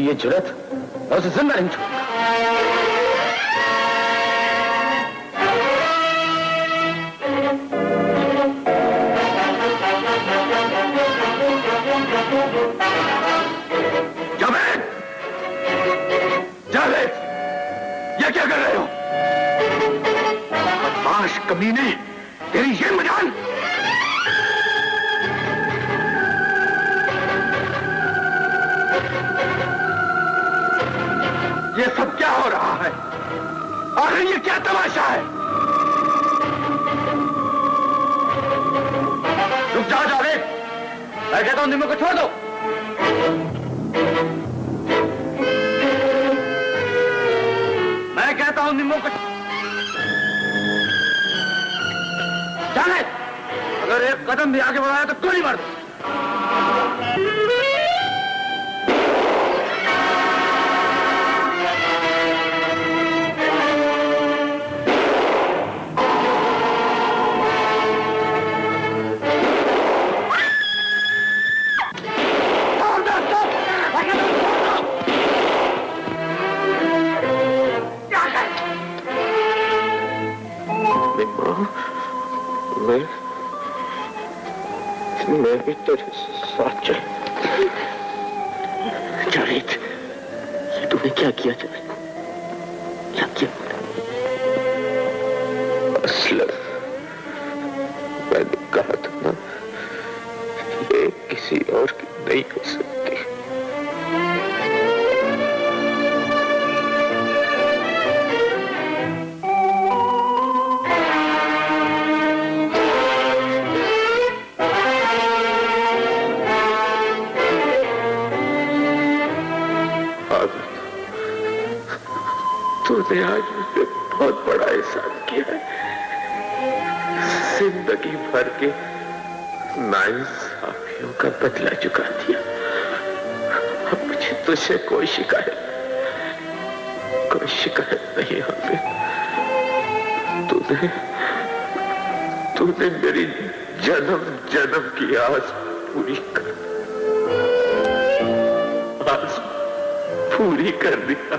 ये जुर्रत, मैं उसे जिंदा नहीं छोड़ूंगा। जावेद! जावेद! ये क्या कर रहे हो? बदमाश कमीने, तेरी ये मजाल! ये सब क्या हो रहा है? आखिर ये क्या तमाशा है? रुक जाओ जावेद! मैं कहता हूं निम्मो को छोड़ दो। मैं कहता हूं निम्मो को। जावेद! अगर एक कदम भी आगे बढ़ाया तो गोली मार दो। मैं भी तेरे साथ चल। जावेद, ये तूने क्या किया जावेद? क्या किया? असलम, मैंने कहा था ना, ये किसी और की नहीं हो सकती। तूने आज मुझे बहुत बड़ा एहसान किया है। जिंदगी भर के नाइंसाफियों का बदला चुका दिया। अब मुझे तुझसे कोई शिकायत नहीं होगी। तूने मेरी जन्म जन्म की आस पूरी कर दिया।